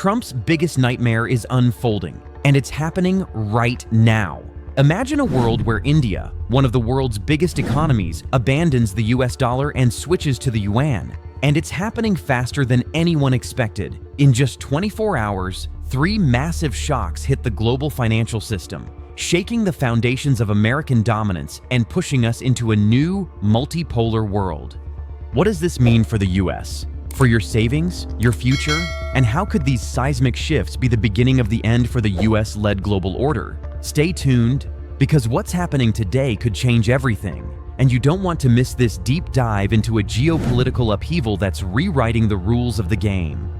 Trump's biggest nightmare is unfolding, and it's happening right now. Imagine a world where India, one of the world's biggest economies, abandons the US dollar and switches to the yuan. And it's happening faster than anyone expected. In just 24 hours, 3 massive shocks hit the global financial system, shaking the foundations of American dominance and pushing us into a new, multipolar world. What does this mean for the US? For your savings, your future? And how could these seismic shifts be the beginning of the end for the US-led global order? Stay tuned, because what's happening today could change everything, and you don't want to miss this deep dive into a geopolitical upheaval that's rewriting the rules of the game.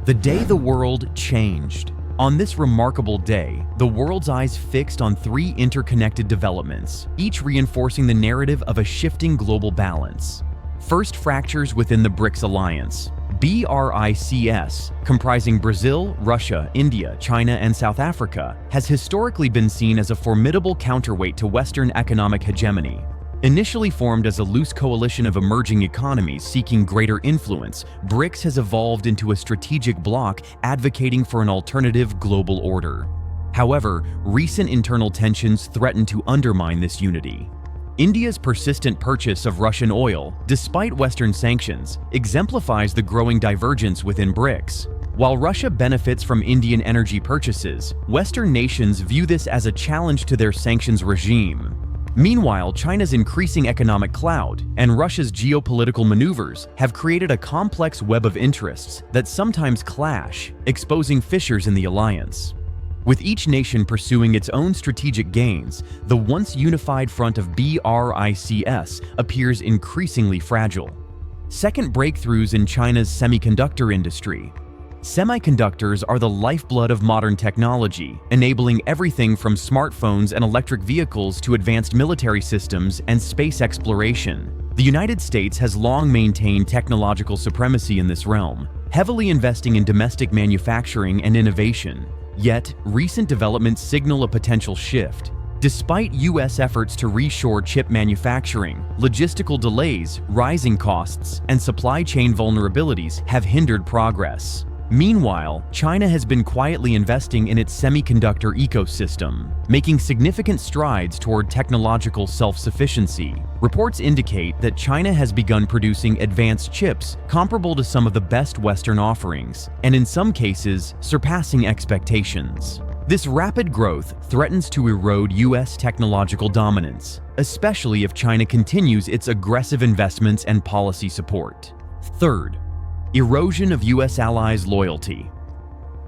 The day the world changed. On this remarkable day, the world's eyes fixed on 3 interconnected developments, each reinforcing the narrative of a shifting global balance. First, fractures within the BRICS alliance. BRICS, comprising Brazil, Russia, India, China, and South Africa, has historically been seen as a formidable counterweight to Western economic hegemony. Initially formed as a loose coalition of emerging economies seeking greater influence, BRICS has evolved into a strategic bloc advocating for an alternative global order. However, recent internal tensions threaten to undermine this unity. India's persistent purchase of Russian oil, despite Western sanctions, exemplifies the growing divergence within BRICS. While Russia benefits from Indian energy purchases, Western nations view this as a challenge to their sanctions regime. Meanwhile, China's increasing economic clout and Russia's geopolitical maneuvers have created a complex web of interests that sometimes clash, exposing fissures in the alliance. With each nation pursuing its own strategic gains, the once unified front of BRICS appears increasingly fragile. Second, breakthroughs in China's semiconductor industry. Semiconductors are the lifeblood of modern technology, enabling everything from smartphones and electric vehicles to advanced military systems and space exploration. The United States has long maintained technological supremacy in this realm, heavily investing in domestic manufacturing and innovation. Yet, recent developments signal a potential shift. Despite U.S. efforts to reshore chip manufacturing, logistical delays, rising costs, and supply chain vulnerabilities have hindered progress. Meanwhile, China has been quietly investing in its semiconductor ecosystem, making significant strides toward technological self-sufficiency. Reports indicate that China has begun producing advanced chips comparable to some of the best Western offerings, and in some cases, surpassing expectations. This rapid growth threatens to erode U.S. technological dominance, especially if China continues its aggressive investments and policy support. Third, erosion of U.S. allies' loyalty.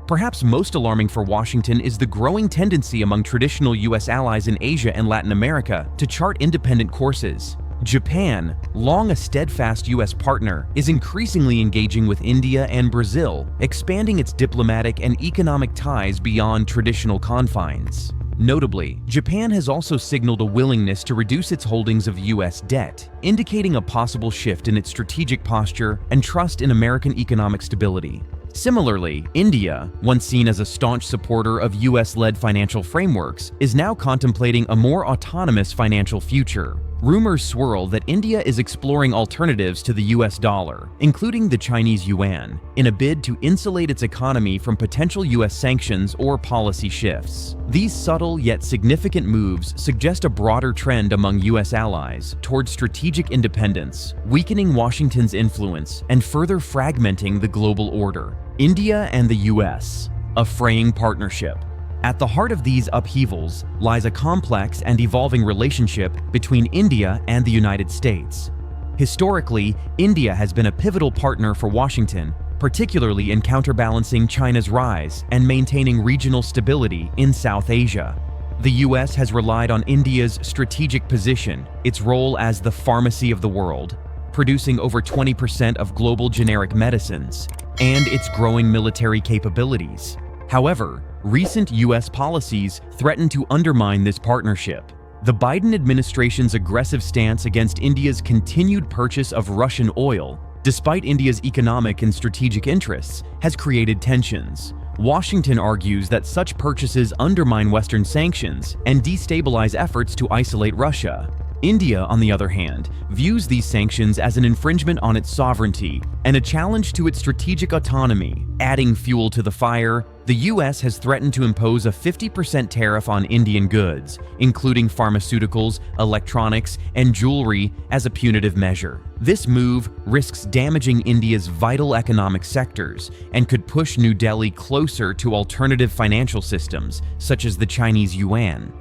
Perhaps most alarming for Washington is the growing tendency among traditional U.S. allies in Asia and Latin America to chart independent courses. Japan, long a steadfast U.S. partner, is increasingly engaging with India and Brazil, expanding its diplomatic and economic ties beyond traditional confines. Notably, Japan has also signaled a willingness to reduce its holdings of U.S. debt, indicating a possible shift in its strategic posture and trust in American economic stability. Similarly, India, once seen as a staunch supporter of U.S.-led financial frameworks, is now contemplating a more autonomous financial future. Rumors swirl that India is exploring alternatives to the US dollar, including the Chinese yuan, in a bid to insulate its economy from potential US sanctions or policy shifts. These subtle yet significant moves suggest a broader trend among US allies toward strategic independence, weakening Washington's influence and further fragmenting the global order. India and the US, a fraying partnership. At the heart of these upheavals lies a complex and evolving relationship between India and the United States. Historically, India has been a pivotal partner for Washington, particularly in counterbalancing China's rise and maintaining regional stability in South Asia. The US has relied on India's strategic position, its role as the pharmacy of the world, producing over 20% of global generic medicines, and its growing military capabilities. However, recent U.S. policies threaten to undermine this partnership. The Biden administration's aggressive stance against India's continued purchase of Russian oil, despite India's economic and strategic interests, has created tensions. Washington argues that such purchases undermine Western sanctions and destabilize efforts to isolate Russia. India, on the other hand, views these sanctions as an infringement on its sovereignty and a challenge to its strategic autonomy. Adding fuel to the fire, the US has threatened to impose a 50% tariff on Indian goods, including pharmaceuticals, electronics, and jewelry, as a punitive measure. This move risks damaging India's vital economic sectors and could push New Delhi closer to alternative financial systems, such as the Chinese Yuan.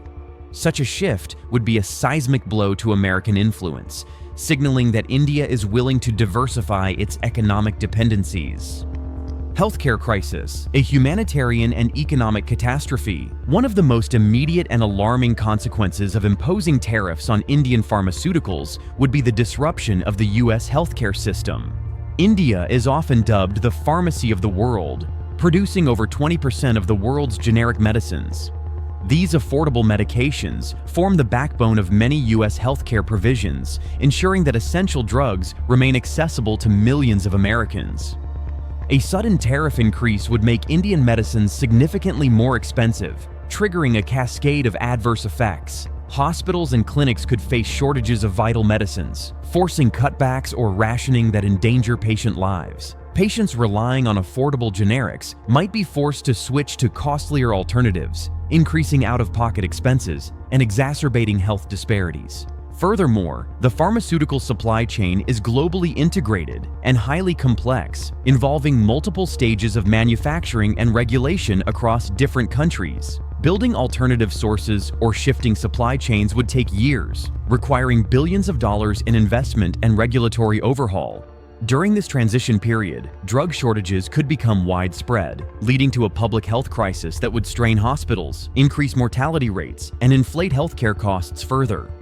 Such a shift would be a seismic blow to American influence, signaling that India is willing to diversify its economic dependencies. Healthcare crisis, a humanitarian and economic catastrophe. One of the most immediate and alarming consequences of imposing tariffs on Indian pharmaceuticals would be the disruption of the US healthcare system. India is often dubbed the pharmacy of the world, producing over 20% of the world's generic medicines. These affordable medications form the backbone of many US healthcare provisions, ensuring that essential drugs remain accessible to millions of Americans. A sudden tariff increase would make Indian medicines significantly more expensive, triggering a cascade of adverse effects. Hospitals and clinics could face shortages of vital medicines, forcing cutbacks or rationing that endanger patient lives. Patients relying on affordable generics might be forced to switch to costlier alternatives, increasing out-of-pocket expenses and exacerbating health disparities. Furthermore, the pharmaceutical supply chain is globally integrated and highly complex, involving multiple stages of manufacturing and regulation across different countries. Building alternative sources or shifting supply chains would take years, requiring billions of dollars in investment and regulatory overhaul. During this transition period, drug shortages could become widespread, leading to a public health crisis that would strain hospitals, increase mortality rates, and inflate healthcare costs further.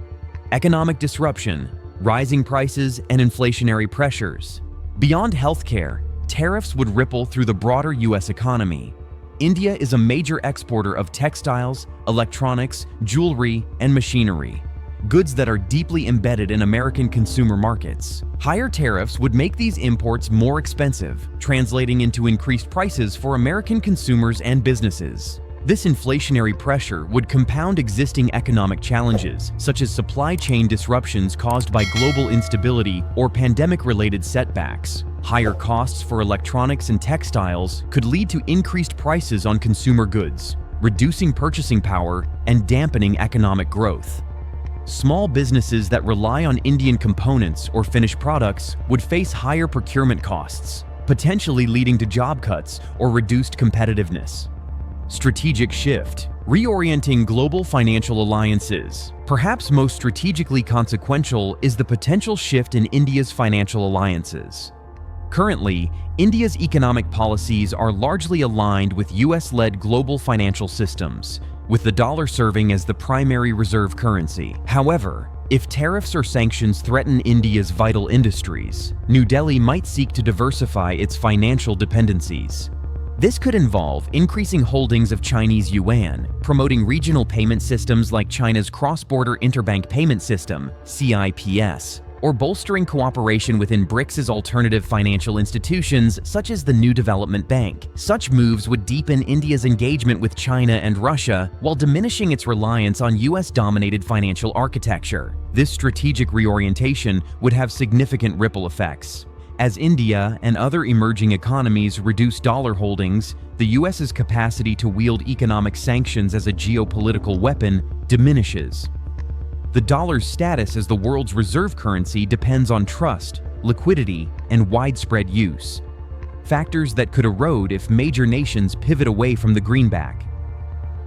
Economic disruption, rising prices, and inflationary pressures. Beyond healthcare, tariffs would ripple through the broader US economy. India is a major exporter of textiles, electronics, jewelry, and machinery, goods that are deeply embedded in American consumer markets. Higher tariffs would make these imports more expensive, translating into increased prices for American consumers and businesses. This inflationary pressure would compound existing economic challenges, such as supply chain disruptions caused by global instability or pandemic-related setbacks. Higher costs for electronics and textiles could lead to increased prices on consumer goods, reducing purchasing power and dampening economic growth. Small businesses that rely on Indian components or finished products would face higher procurement costs, potentially leading to job cuts or reduced competitiveness. Strategic shift, reorienting global financial alliances. Perhaps most strategically consequential is the potential shift in India's financial alliances. Currently, India's economic policies are largely aligned with US-led global financial systems, with the dollar serving as the primary reserve currency. However, if tariffs or sanctions threaten India's vital industries, New Delhi might seek to diversify its financial dependencies. This could involve increasing holdings of Chinese yuan, promoting regional payment systems like China's cross-border interbank payment system, CIPS, or bolstering cooperation within BRICS's alternative financial institutions such as the New Development Bank. Such moves would deepen India's engagement with China and Russia while diminishing its reliance on US-dominated financial architecture. This strategic reorientation would have significant ripple effects. As India and other emerging economies reduce dollar holdings, the US's capacity to wield economic sanctions as a geopolitical weapon diminishes. The dollar's status as the world's reserve currency depends on trust, liquidity, and widespread use, factors that could erode if major nations pivot away from the greenback.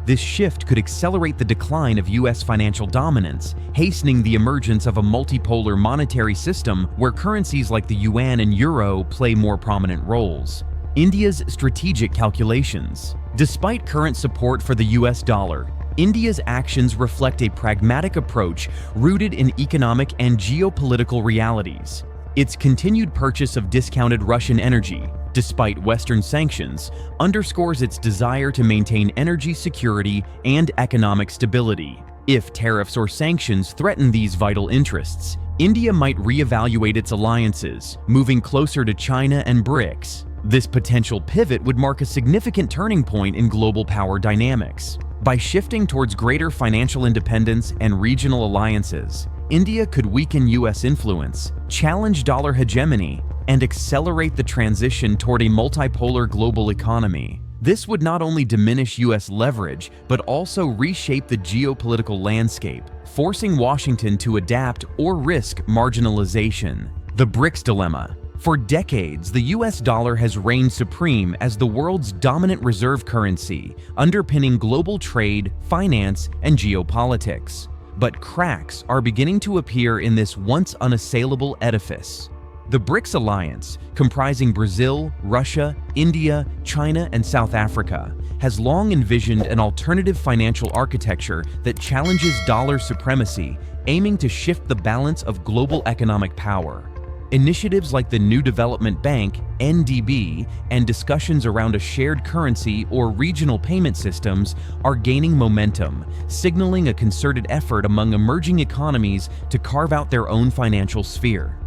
This shift could accelerate the decline of US financial dominance, hastening the emergence of a multipolar monetary system where currencies like the yuan and euro play more prominent roles. India's strategic calculations. Despite current support for the US dollar, India's actions reflect a pragmatic approach rooted in economic and geopolitical realities. Its continued purchase of discounted Russian energy, despite Western sanctions, underscores its desire to maintain energy security and economic stability. If tariffs or sanctions threaten these vital interests, India might reevaluate its alliances, moving closer to China and BRICS. This potential pivot would mark a significant turning point in global power dynamics. By shifting towards greater financial independence and regional alliances, India could weaken US influence, challenge dollar hegemony, and accelerate the transition toward a multipolar global economy. This would not only diminish US leverage, but also reshape the geopolitical landscape, forcing Washington to adapt or risk marginalization. The BRICS dilemma. For decades, the US dollar has reigned supreme as the world's dominant reserve currency, underpinning global trade, finance, and geopolitics. But cracks are beginning to appear in this once unassailable edifice. The BRICS alliance, comprising Brazil, Russia, India, China, and South Africa, has long envisioned an alternative financial architecture that challenges dollar supremacy, aiming to shift the balance of global economic power. Initiatives like the New Development Bank, NDB, and discussions around a shared currency or regional payment systems are gaining momentum, signaling a concerted effort among emerging economies to carve out their own financial sphere.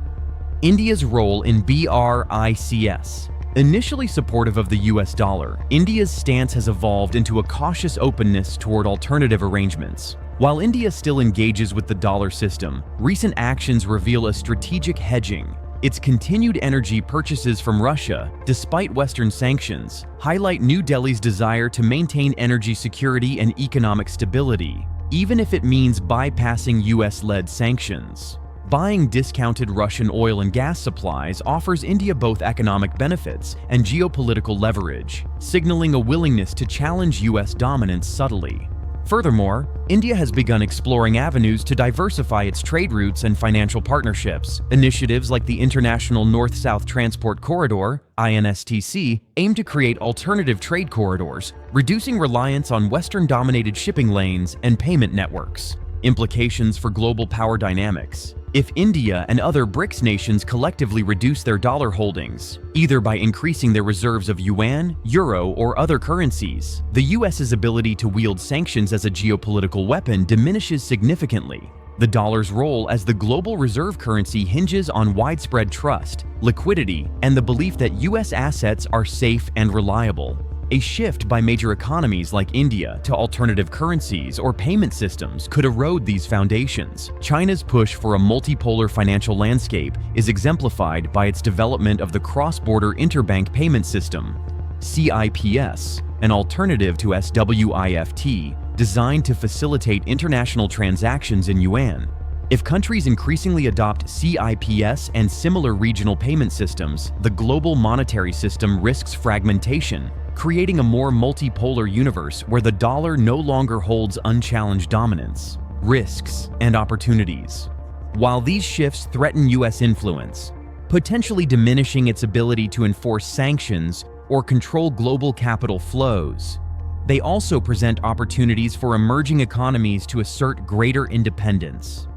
India's role in BRICS. Initially supportive of the US dollar, India's stance has evolved into a cautious openness toward alternative arrangements. While India still engages with the dollar system, recent actions reveal a strategic hedging. Its continued energy purchases from Russia, despite Western sanctions, highlight New Delhi's desire to maintain energy security and economic stability, even if it means bypassing US-led sanctions. Buying discounted Russian oil and gas supplies offers India both economic benefits and geopolitical leverage, signaling a willingness to challenge US dominance subtly. Furthermore, India has begun exploring avenues to diversify its trade routes and financial partnerships. Initiatives like the International North-South Transport Corridor, INSTC, aim to create alternative trade corridors, reducing reliance on Western-dominated shipping lanes and payment networks. Implications for global power dynamics. If India and other BRICS nations collectively reduce their dollar holdings, either by increasing their reserves of yuan, euro, or other currencies, the US's ability to wield sanctions as a geopolitical weapon diminishes significantly. The dollar's role as the global reserve currency hinges on widespread trust, liquidity, and the belief that US assets are safe and reliable. A shift by major economies like India to alternative currencies or payment systems could erode these foundations. China's push for a multipolar financial landscape is exemplified by its development of the cross-border interbank payment system, CIPS, an alternative to SWIFT, designed to facilitate international transactions in yuan. If countries increasingly adopt CIPS and similar regional payment systems, the global monetary system risks fragmentation, creating a more multipolar universe where the dollar no longer holds unchallenged dominance. Risks and opportunities. While these shifts threaten US influence, potentially diminishing its ability to enforce sanctions or control global capital flows, they also present opportunities for emerging economies to assert greater independence.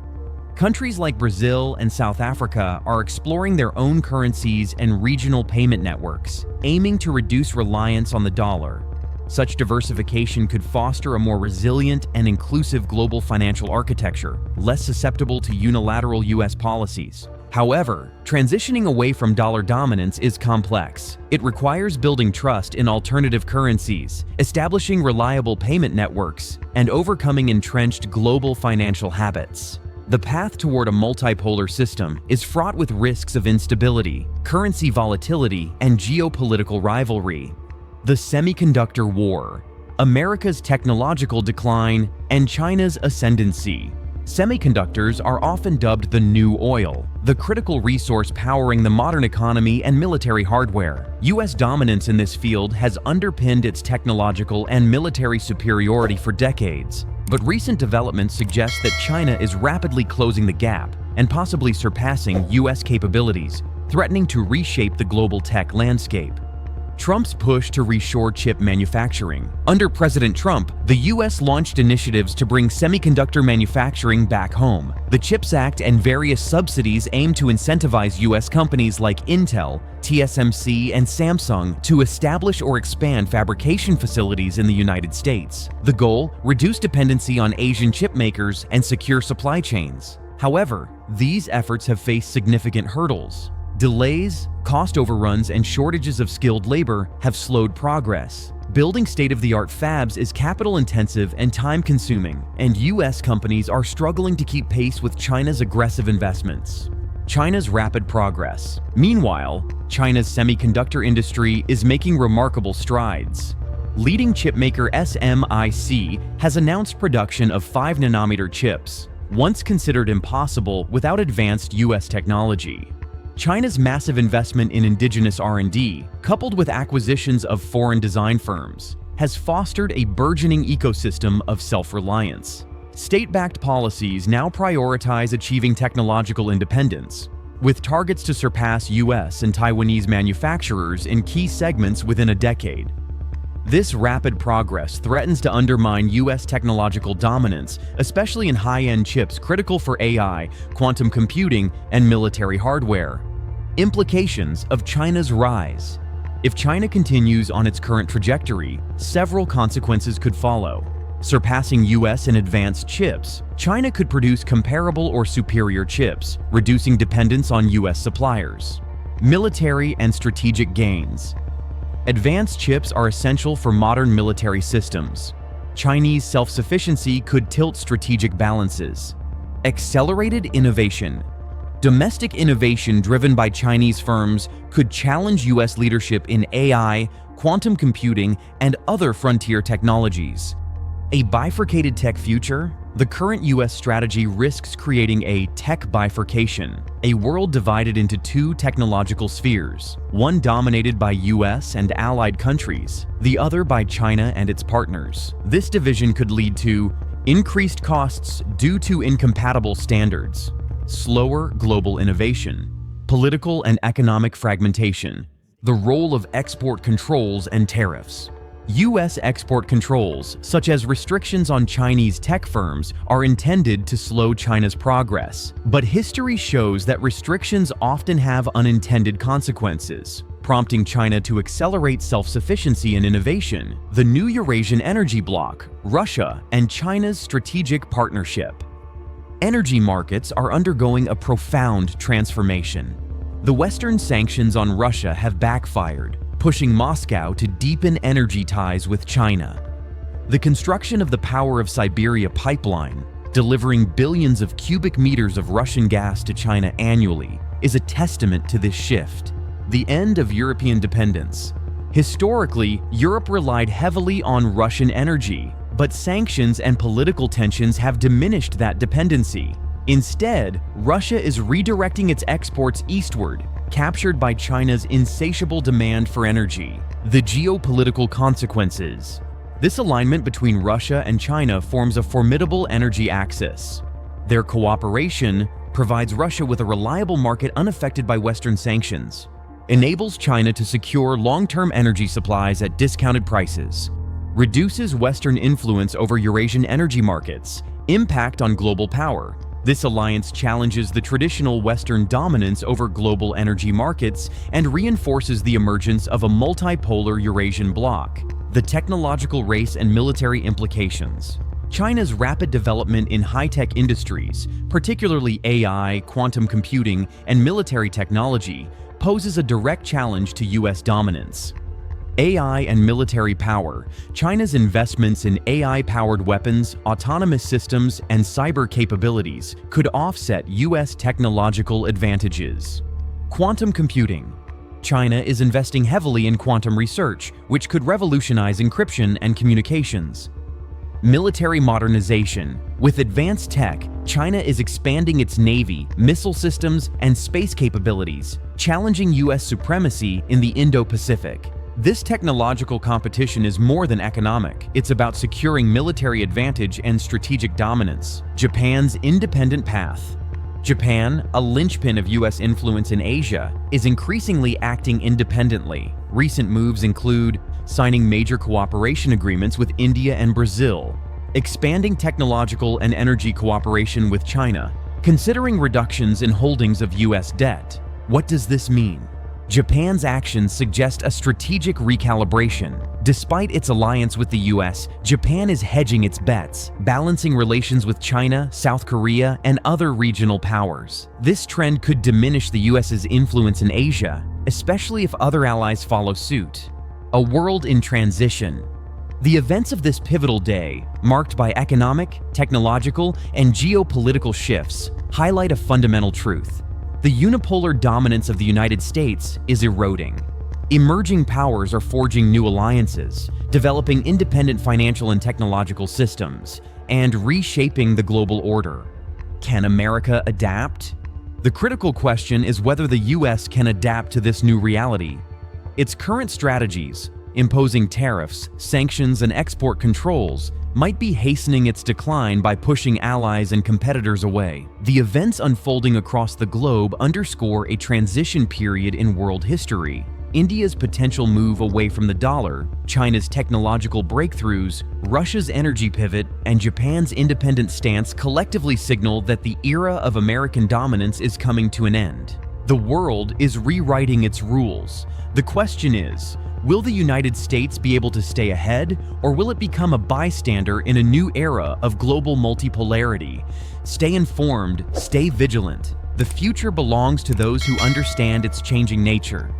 Countries like Brazil and South Africa are exploring their own currencies and regional payment networks, aiming to reduce reliance on the dollar. Such diversification could foster a more resilient and inclusive global financial architecture, less susceptible to unilateral US policies. However, transitioning away from dollar dominance is complex. It requires building trust in alternative currencies, establishing reliable payment networks, and overcoming entrenched global financial habits. The path toward a multipolar system is fraught with risks of instability, currency volatility, and geopolitical rivalry. The Semiconductor War, America's technological decline, and China's ascendancy. Semiconductors are often dubbed the new oil, the critical resource powering the modern economy and military hardware. US dominance in this field has underpinned its technological and military superiority for decades. But recent developments suggest that China is rapidly closing the gap and possibly surpassing US capabilities, threatening to reshape the global tech landscape. Trump's push to reshore chip manufacturing. Under President Trump, the US launched initiatives to bring semiconductor manufacturing back home. The CHIPS Act and various subsidies aim to incentivize US companies like Intel, TSMC, and Samsung to establish or expand fabrication facilities in the United States. The goal: reduce dependency on Asian chip makers and secure supply chains. However, these efforts have faced significant hurdles. Delays, cost overruns, and shortages of skilled labor have slowed progress. Building state-of-the-art fabs is capital-intensive and time-consuming, and US companies are struggling to keep pace with China's aggressive investments. China's rapid progress. Meanwhile, China's semiconductor industry is making remarkable strides. Leading chipmaker SMIC has announced production of 5nm chips, once considered impossible without advanced US technology. China's massive investment in indigenous R&D, coupled with acquisitions of foreign design firms, has fostered a burgeoning ecosystem of self-reliance. State-backed policies now prioritize achieving technological independence, with targets to surpass US and Taiwanese manufacturers in key segments within a decade. This rapid progress threatens to undermine US technological dominance, especially in high-end chips critical for AI, quantum computing, and military hardware. Implications of China's rise. If China continues on its current trajectory, several consequences could follow. Surpassing US in advanced chips, China could produce comparable or superior chips, reducing dependence on US suppliers. Military and strategic gains. Advanced chips are essential for modern military systems. Chinese self-sufficiency could tilt strategic balances. Accelerated innovation. Domestic innovation driven by Chinese firms could challenge US leadership in AI, quantum computing, and other frontier technologies. A bifurcated tech future? The current US strategy risks creating a tech bifurcation, a world divided into two technological spheres, one dominated by US and allied countries, the other by China and its partners. This division could lead to increased costs due to incompatible standards, slower global innovation, political and economic fragmentation, the role of export controls and tariffs. US export controls, such as restrictions on Chinese tech firms, are intended to slow China's progress. But history shows that restrictions often have unintended consequences, prompting China to accelerate self-sufficiency and innovation. The new Eurasian energy bloc, Russia, and China's strategic partnership. Energy markets are undergoing a profound transformation. The Western sanctions on Russia have backfired, pushing Moscow to deepen energy ties with China. The construction of the Power of Siberia pipeline, delivering billions of cubic meters of Russian gas to China annually, is a testament to this shift. The end of European dependence. Historically, Europe relied heavily on Russian energy, but sanctions and political tensions have diminished that dependency. Instead, Russia is redirecting its exports eastward, captured by China's insatiable demand for energy. The geopolitical consequences. This alignment between Russia and China forms a formidable energy axis. Their cooperation provides Russia with a reliable market unaffected by Western sanctions, enables China to secure long-term energy supplies at discounted prices, reduces Western influence over Eurasian energy markets, impact on global power. This alliance challenges the traditional Western dominance over global energy markets and reinforces the emergence of a multipolar Eurasian bloc. The technological race and military implications. China's rapid development in high-tech industries, particularly AI, quantum computing, and military technology, poses a direct challenge to US dominance. AI and military power. China's investments in AI-powered weapons, autonomous systems, and cyber capabilities could offset US technological advantages. Quantum computing. China is investing heavily in quantum research, which could revolutionize encryption and communications. Military modernization. With advanced tech, China is expanding its navy, missile systems, and space capabilities, challenging US supremacy in the Indo-Pacific. This technological competition is more than economic. It's about securing military advantage and strategic dominance. Japan's independent path. Japan, a linchpin of US influence in Asia, is increasingly acting independently. Recent moves include signing major cooperation agreements with India and Brazil, expanding technological and energy cooperation with China, considering reductions in holdings of US debt. What does this mean? Japan's actions suggest a strategic recalibration. Despite its alliance with the US, Japan is hedging its bets, balancing relations with China, South Korea, and other regional powers. This trend could diminish the US's influence in Asia, especially if other allies follow suit. A world in transition. The events of this pivotal day, marked by economic, technological, and geopolitical shifts, highlight a fundamental truth. The unipolar dominance of the United States is eroding. Emerging powers are forging new alliances, developing independent financial and technological systems, and reshaping the global order. Can America adapt? The critical question is whether the US can adapt to this new reality. Its current strategies, imposing tariffs, sanctions, and export controls, might be hastening its decline by pushing allies and competitors away. The events unfolding across the globe underscore a transition period in world history. India's potential move away from the dollar, China's technological breakthroughs, Russia's energy pivot, and Japan's independent stance collectively signal that the era of American dominance is coming to an end. The world is rewriting its rules. The question is, will the United States be able to stay ahead, or will it become a bystander in a new era of global multipolarity? Stay informed, stay vigilant. The future belongs to those who understand its changing nature.